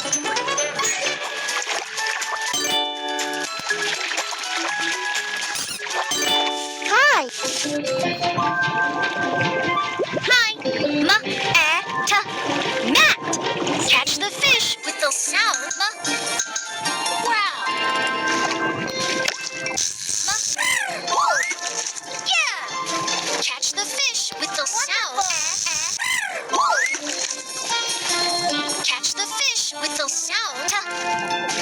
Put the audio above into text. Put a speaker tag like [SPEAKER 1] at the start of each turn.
[SPEAKER 1] Hi.
[SPEAKER 2] Hi. Mat. Catch the fish with the sound wow. Yeah. Catch the fish with the sound Catch the fish with the sound